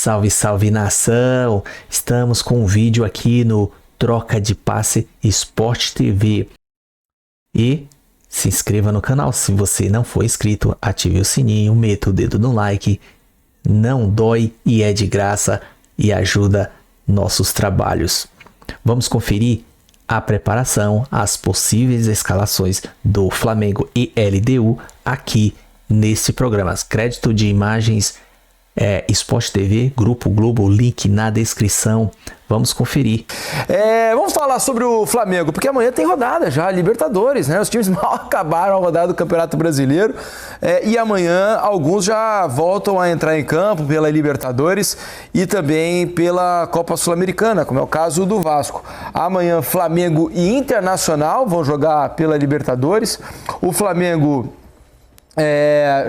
Salve, salve nação! Estamos com um vídeo aqui no Troca de Passe Sport TV. E se inscreva no canal se você não for inscrito, ative o sininho, meta o dedo no like, não dói e é de graça e ajuda nossos trabalhos. Vamos conferir a preparação, as possíveis escalações do Flamengo e LDU aqui nesse programa. Crédito de imagens Sport TV, Grupo Globo, link na descrição. Vamos conferir. Vamos falar sobre o Flamengo, porque amanhã tem rodada já, Libertadores, né? Os times mal acabaram a rodada do Campeonato Brasileiro e amanhã alguns já voltam a entrar em campo pela Libertadores e também pela Copa Sul-Americana, como é o caso do Vasco. Amanhã Flamengo e Internacional vão jogar pela Libertadores. O Flamengo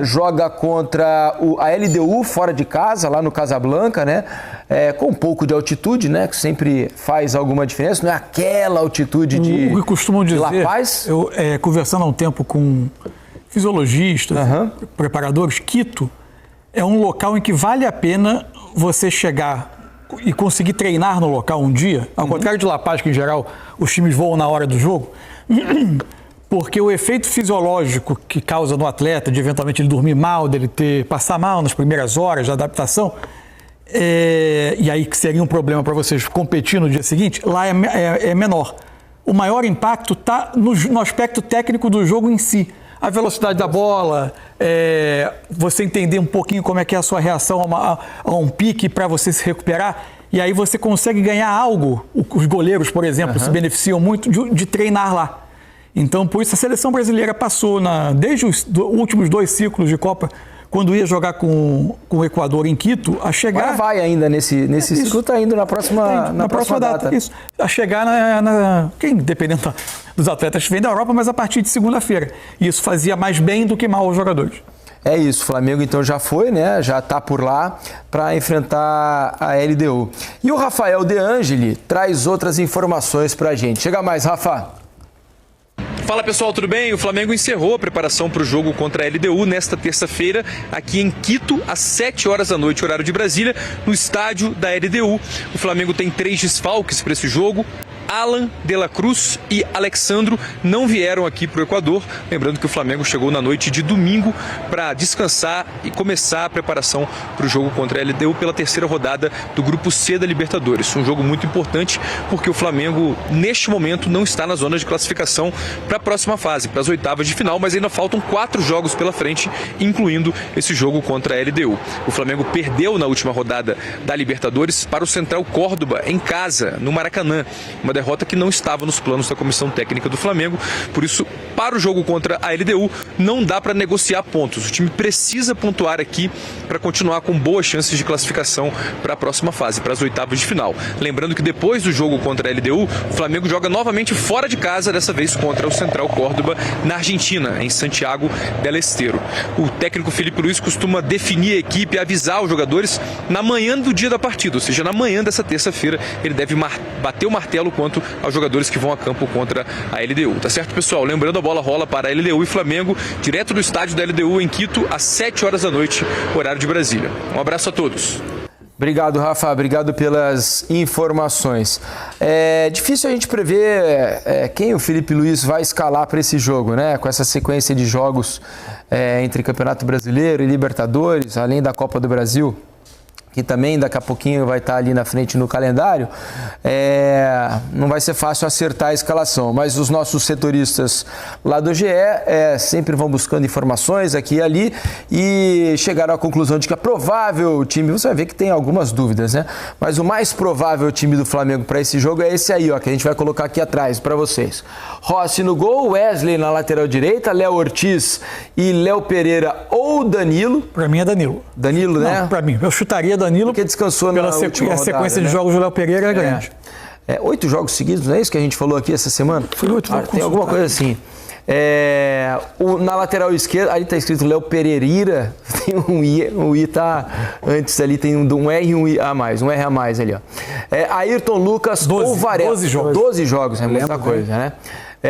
joga contra a LDU fora de casa, lá no Casablanca, né? Com um pouco de altitude, né? Que sempre faz alguma diferença. Não é aquela altitude de O que costumam dizer, La Paz. Eu conversando há um tempo com fisiologistas, preparadores, Quito é um local em que vale a pena você chegar e conseguir treinar no local um dia, ao contrário de La Paz, que em geral os times voam na hora do jogo. Porque o efeito fisiológico que causa no atleta, de eventualmente ele dormir mal, dele passar mal nas primeiras horas de adaptação, e aí que seria um problema para vocês competir no dia seguinte, lá é menor. O maior impacto está no aspecto técnico do jogo em si. A velocidade da bola, você entender um pouquinho como é que é a sua reação a um pique para você se recuperar, e aí você consegue ganhar algo. Os goleiros, por exemplo, se beneficiam muito de treinar lá. Então, por isso, a seleção brasileira passou, desde os últimos 2 ciclos de Copa, quando ia jogar com o Equador em Quito, a chegar... Agora vai ainda nesse ciclo, está indo na próxima data. Isso, a chegar dependendo dos atletas que vêm da Europa, mas a partir de segunda-feira. E isso fazia mais bem do que mal aos jogadores. É isso, o Flamengo então já foi, né? Já está por lá para enfrentar a LDU. E o Rafael De Angeli traz outras informações para a gente. Chega mais, Rafa. Fala pessoal, tudo bem? O Flamengo encerrou a preparação para o jogo contra a LDU nesta terça-feira, aqui em Quito, às 7 horas da noite, horário de Brasília, no estádio da LDU. O Flamengo tem 3 desfalques para esse jogo. Alan, De La Cruz e Alexandro não vieram aqui para o Equador. Lembrando que o Flamengo chegou na noite de domingo para descansar e começar a preparação para o jogo contra a LDU pela terceira rodada do Grupo C da Libertadores. Um jogo muito importante porque o Flamengo, neste momento, não está na zona de classificação para a próxima fase, para as oitavas de final, mas ainda faltam 4 jogos pela frente, incluindo esse jogo contra a LDU. O Flamengo perdeu na última rodada da Libertadores para o Central Córdoba, em casa, no Maracanã. Uma derrota que não estava nos planos da comissão técnica do Flamengo. Por isso, para o jogo contra a LDU, não dá para negociar pontos. O time precisa pontuar aqui para continuar com boas chances de classificação para a próxima fase, para as oitavas de final. Lembrando que depois do jogo contra a LDU, o Flamengo joga novamente fora de casa, dessa vez contra o Central Córdoba, na Argentina, em Santiago del Estero. O técnico Felipe Luiz costuma definir a equipe e avisar os jogadores na manhã do dia da partida, ou seja, na manhã dessa terça-feira, ele deve bater o martelo quanto aos jogadores que vão a campo contra a LDU. Tá certo, pessoal? Lembrando, a bola rola para a LDU e Flamengo, direto do estádio da LDU em Quito, às 7 horas da noite, horário de Brasília. Um abraço a todos. Obrigado, Rafa. Obrigado pelas informações. É difícil a gente prever quem o Felipe Luiz vai escalar para esse jogo, né? Com essa sequência de jogos entre Campeonato Brasileiro e Libertadores, além da Copa do Brasil, que também daqui a pouquinho vai estar ali na frente no calendário, não vai ser fácil acertar a escalação, mas os nossos setoristas lá do GE sempre vão buscando informações aqui e ali e chegaram à conclusão de que a provável time, você vai ver que tem algumas dúvidas, né? Mas o mais provável time do Flamengo para esse jogo é esse aí, ó, que a gente vai colocar aqui atrás para vocês. Rossi no gol, Wesley na lateral direita, Léo Ortiz e Léo Pereira ou Danilo. Para mim é Danilo. Danilo, né? Não, para mim, eu chutaria Danilo, porque descansou na última rodada, a sequência de jogos do Léo Pereira é grande. 8 jogos seguidos, não é isso que a gente falou aqui essa semana? Foi 8 jogos. Tem alguma coisa assim. Na lateral esquerda, ali está escrito Léo Pereira, tem um I tá antes ali, tem um R e um I a mais, um R a mais ali, ó. Ayrton Lucas ou Varela. 12 jogos, é muita coisa, né?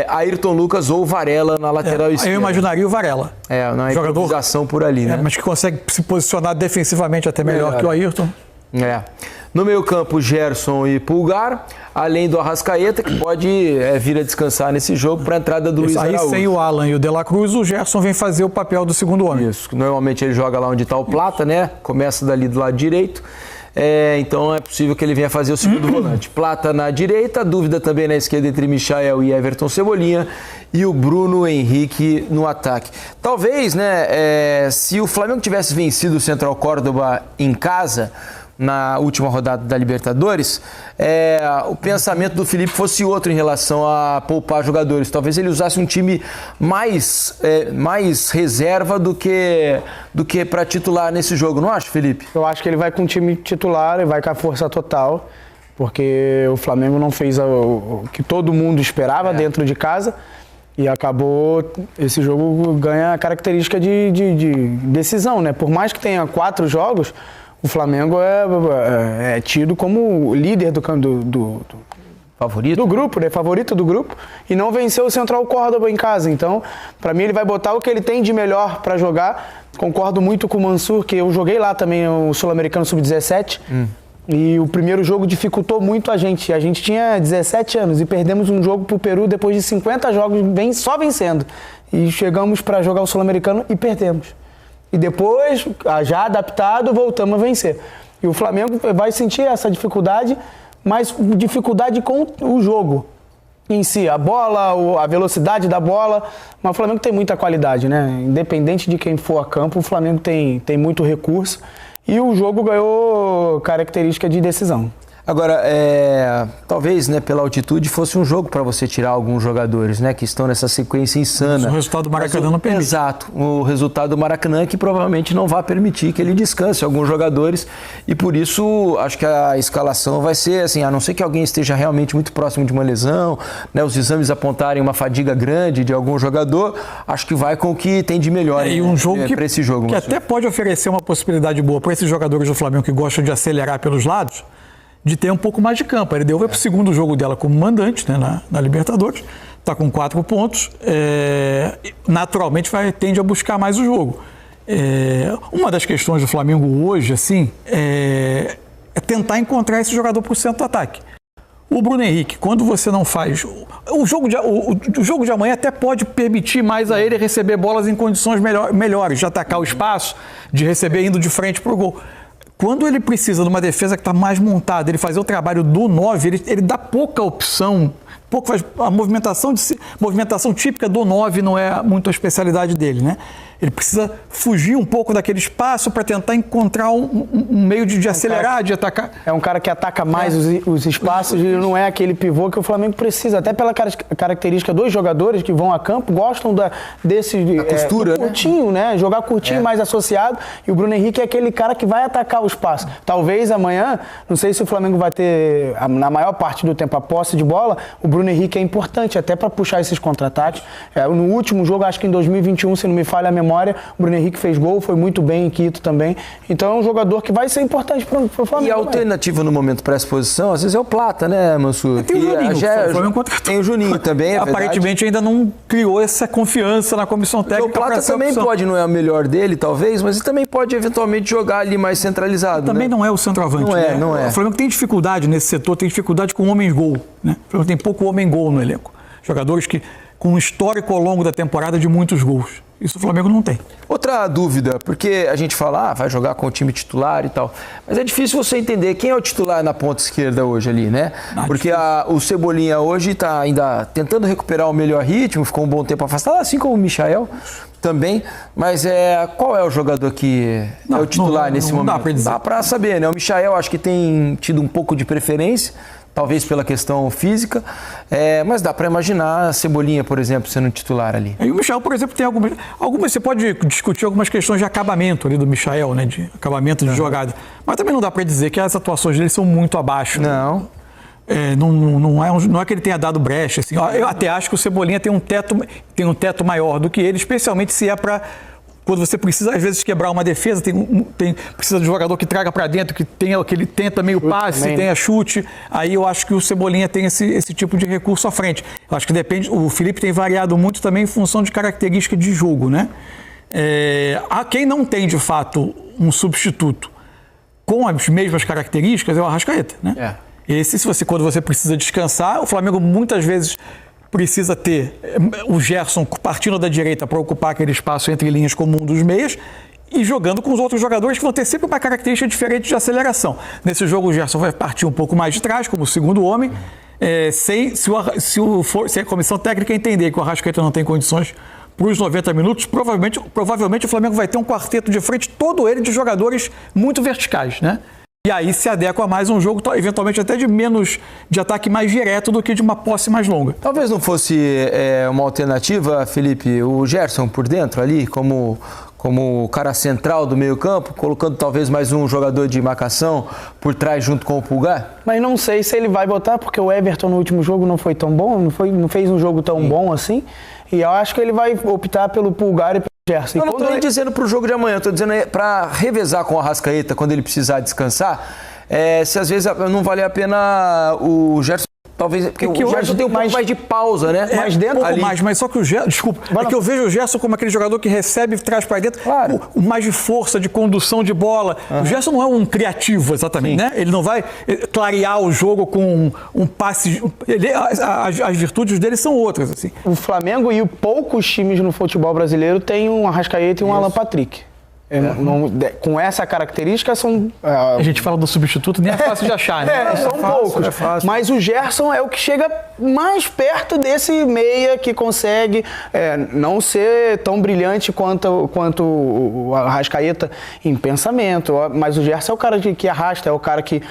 Ayrton Lucas ou Varela na lateral esquerda. Eu imaginaria o Varela. Não é improvisação por ali, né? Mas que consegue se posicionar defensivamente até melhor que o Ayrton. No meio campo, Gerson e Pulgar, além do Arrascaeta, que pode vir a descansar nesse jogo para a entrada do Luiz Araújo. Aí sem o Alan e o De La Cruz, o Gerson vem fazer o papel do segundo homem. Isso, normalmente ele joga lá onde está o Plata, né? Começa dali do lado direito. Então é possível que ele venha fazer o segundo volante. Plata na direita, dúvida também na esquerda entre Michael e Everton Cebolinha, e o Bruno Henrique no ataque. Talvez, né, se o Flamengo tivesse vencido o Central Córdoba em casa na última rodada da Libertadores, o pensamento do Felipe fosse outro em relação a poupar jogadores. Talvez ele usasse um time mais reserva do que para titular nesse jogo, não acha, Felipe? Eu acho que ele vai com o time titular e vai com a força total, porque o Flamengo não fez o que todo mundo esperava dentro de casa e acabou, esse jogo ganha a característica de decisão, né? Por mais que tenha 4 jogos, o Flamengo é tido como líder do favorito do grupo, né? Favorito do grupo, e não venceu o Central Córdoba em casa. Então, para mim, ele vai botar o que ele tem de melhor para jogar. Concordo muito com o Mansur, que eu joguei lá também o Sul-Americano Sub-17. E o primeiro jogo dificultou muito a gente. A gente tinha 17 anos e perdemos um jogo pro Peru depois de 50 jogos só vencendo. E chegamos para jogar o Sul-Americano e perdemos. E depois, já adaptado, voltamos a vencer. E o Flamengo vai sentir essa dificuldade, mas dificuldade com o jogo em si. A bola, a velocidade da bola. Mas o Flamengo tem muita qualidade, né? Independente de quem for a campo, o Flamengo tem muito recurso. E o jogo ganhou característica de decisão. Agora, talvez, né, pela altitude, fosse um jogo para você tirar alguns jogadores, né, que estão nessa sequência insana. O resultado do Maracanã não permite. Exato. O resultado do Maracanã é que provavelmente não vai permitir que ele descanse alguns jogadores, e por isso acho que a escalação vai ser assim, a não ser que alguém esteja realmente muito próximo de uma lesão, né, os exames apontarem uma fadiga grande de algum jogador, acho que vai com o que tem de melhor e um jogo para esse jogo. Que até pode oferecer uma possibilidade boa para esses jogadores do Flamengo que gostam de acelerar pelos lados, de ter um pouco mais de campo. A LDU vai para o segundo jogo dela como mandante, né, na Libertadores, está com 4 pontos, naturalmente tende a buscar mais o jogo. Uma das questões do Flamengo hoje, assim, é tentar encontrar esse jogador para o centro do ataque. O Bruno Henrique, quando você não faz... O jogo de amanhã até pode permitir mais a ele receber bolas em condições melhores, de atacar o espaço, de receber indo de frente para o gol. Quando ele precisa de uma defesa que está mais montada, ele fazer o trabalho do 9, ele dá pouca opção, a movimentação típica do 9 não é muito a especialidade dele, né? Ele precisa fugir um pouco daquele espaço para tentar encontrar um meio de acelerar, de atacar. É um cara que ataca mais os espaços e não é aquele pivô que o Flamengo precisa. Até pela característica dos jogadores que vão a campo, gostam desse costura, curtinho, né? Jogar curtinho mais associado. E o Bruno Henrique é aquele cara que vai atacar o espaço. Talvez amanhã, não sei se o Flamengo vai ter, na maior parte do tempo, a posse de bola, o Bruno Henrique é importante até para puxar esses contra-ataques. No último jogo, acho que em 2021, se não me falha a memória, o Bruno Henrique fez gol, foi muito bem em Quito também. Então é um jogador que vai ser importante para o Flamengo. E a alternativa no momento para essa posição, às vezes é o Plata, né, Mansur? Tem o Juninho. Tem o Juninho também, aparentemente ainda não criou essa confiança na comissão técnica. O Plata também pode, não é o melhor dele, talvez, mas ele também pode eventualmente jogar ali mais centralizado. Também não é o centroavante. Não é. O Flamengo tem dificuldade nesse setor, tem dificuldade com homem-gol, né? O Flamengo tem pouco homem-gol no elenco. Jogadores que com um histórico ao longo da temporada de muitos gols. Isso o Flamengo não tem. Outra dúvida, porque a gente fala, vai jogar com o time titular e tal, mas é difícil você entender quem é o titular na ponta esquerda hoje ali, né? Porque o Cebolinha hoje está ainda tentando recuperar o melhor ritmo, ficou um bom tempo afastado, assim como o Michael também, mas qual é o jogador que é o titular nesse momento? Dá para dizer. Dá para saber, né? O Michael acho que tem tido um pouco de preferência, talvez pela questão física, mas dá para imaginar a Cebolinha, por exemplo, sendo titular ali. E o Michael, por exemplo, tem algumas... Você pode discutir algumas questões de acabamento ali do Michael, né? De acabamento de jogada. Mas também não dá para dizer que as atuações dele são muito abaixo. Não. Não é que ele tenha dado brecha. Assim. Eu até acho que o Cebolinha tem um teto maior do que ele, especialmente se é para... Quando você precisa, às vezes, quebrar uma defesa, precisa de um jogador que traga para dentro, que ele tenta meio passe, tenha chute. Aí eu acho que o Cebolinha tem esse tipo de recurso à frente. Eu acho que depende. O Felipe tem variado muito também em função de característica de jogo, né? Há quem não tem, de fato, um substituto com as mesmas características, é o Arrascaeta, né? Quando você precisa descansar, o Flamengo muitas vezes precisa ter o Gerson partindo da direita para ocupar aquele espaço entre linhas como um dos meias e jogando com os outros jogadores que vão ter sempre uma característica diferente de aceleração. Nesse jogo o Gerson vai partir um pouco mais de trás, como o segundo homem, se a comissão técnica entender que o Arrascaeta não tem condições para os 90 minutos, provavelmente o Flamengo vai ter um quarteto de frente, todo ele de jogadores muito verticais, né? E aí se adequa mais um jogo, eventualmente até de ataque mais direto do que de uma posse mais longa. Talvez não fosse uma alternativa, Felipe, o Gerson por dentro ali, como o cara central do meio campo, colocando talvez mais um jogador de marcação por trás junto com o Pulgar? Mas não sei se ele vai botar, porque o Everton no último jogo não foi tão bom, não fez um jogo tão bom assim. E eu acho que ele vai optar pelo Pulgar e pelo Gerson. Eu não estou nem dizendo para o jogo de amanhã, estou dizendo para revezar com o Arrascaeta quando ele precisar descansar, se às vezes não valer a pena o Gerson. Talvez, porque o Gerson tem um pouco mais de pausa, né? Mais dentro ali. Mas só que o Gerson, desculpa, que eu vejo o Gerson como aquele jogador que recebe e traz para dentro, claro, mais de força, de condução de bola. O Gerson não é um criativo exatamente, né? Ele não vai clarear o jogo com um passe. As virtudes dele são outras, assim. O Flamengo e poucos times no futebol brasileiro têm um Arrascaeta e um Alan Patrick. Com essa característica são... A gente fala do substituto, nem é fácil de achar, né? São poucos. Mas o Gerson é o que chega mais perto desse meia que consegue não ser tão brilhante quanto o Arrascaeta em pensamento. Mas o Gerson é o cara que arrasta, é o cara que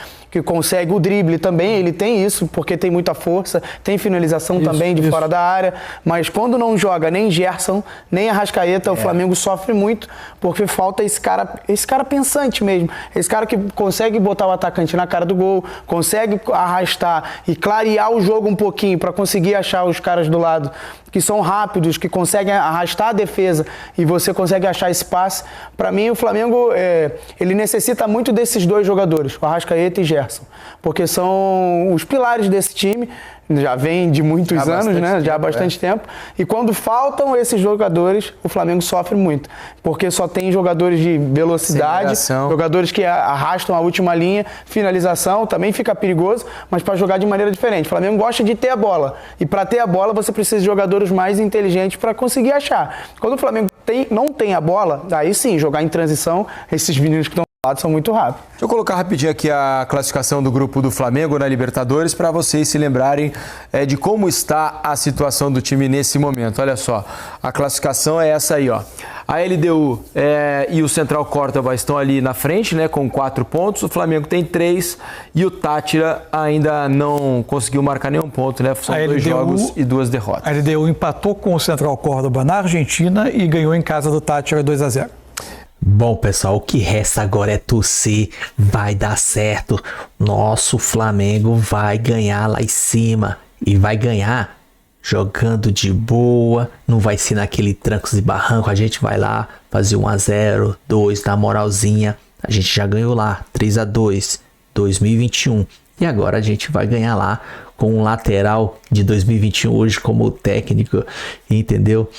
consegue o drible também, ele tem isso, porque tem muita força, tem finalização também de fora da área, mas quando não joga nem Gerson, nem Arrascaeta, o Flamengo sofre muito, porque falta esse cara pensante mesmo, esse cara que consegue botar o atacante na cara do gol, consegue arrastar e clarear o jogo um pouquinho para conseguir achar os caras do lado que são rápidos, que conseguem arrastar a defesa e você consegue achar esse passe. Para mim, o Flamengo ele necessita muito desses dois jogadores, o Arrascaeta e Gerson, porque são os pilares desse time, já vem de muitos anos, né? Já há bastante tempo. E quando faltam esses jogadores, o Flamengo sofre muito, porque só tem jogadores de velocidade, jogadores que arrastam a última linha, finalização, também fica perigoso, mas para jogar de maneira diferente. O Flamengo gosta de ter a bola, e para ter a bola você precisa de jogadores mais inteligentes para conseguir achar. Quando o Flamengo não tem a bola, aí sim, jogar em transição, esses meninos que estão são muito rápidos. Deixa eu colocar rapidinho aqui a classificação do grupo do Flamengo na Libertadores para vocês se lembrarem de como está a situação do time nesse momento. Olha só, a classificação é essa aí, ó. A LDU e o Central Córdoba estão ali na frente, né, com 4 pontos. O Flamengo tem 3 e o Táchira ainda não conseguiu marcar nenhum ponto, né? São 2 jogos e 2 derrotas. A LDU empatou com o Central Córdoba na Argentina e ganhou em casa do Táchira 2-0. Bom, pessoal, o que resta agora é torcer, vai dar certo. Nosso Flamengo vai ganhar lá em cima e vai ganhar jogando de boa, não vai ser naquele trancos e barranco. A gente vai lá fazer 1-0, 2 na moralzinha. A gente já ganhou lá 3-2, 2021. E agora a gente vai ganhar lá com um lateral de 2021 hoje como técnico, entendeu?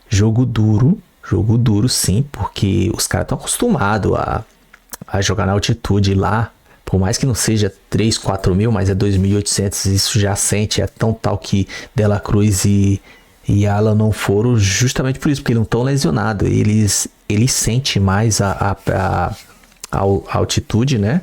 Jogo duro sim, porque os caras estão acostumados a jogar na altitude lá, por mais que não seja 3, 4 mil, mas é 2.800, isso já sente, é tão tal que Dela Cruz e Alan não foram justamente por isso, porque eles não estão lesionados, eles sentem mais a altitude, né,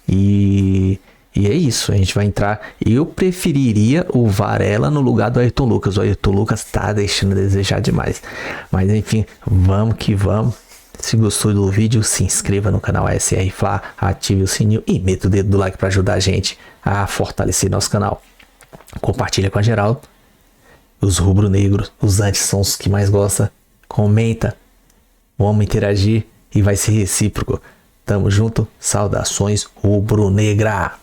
e é isso, a gente vai entrar. Eu preferiria o Varela no lugar do Ayrton Lucas. O Ayrton Lucas tá deixando a desejar demais. Mas enfim, vamos que vamos. Se gostou do vídeo, se inscreva no canal SR Fla, ative o sininho e meta o dedo do like para ajudar a gente a fortalecer nosso canal. Compartilha com a geral. Os rubro-negros, os antes são os que mais gostam. Comenta, vamos interagir e vai ser recíproco. Tamo junto, saudações rubro-negra.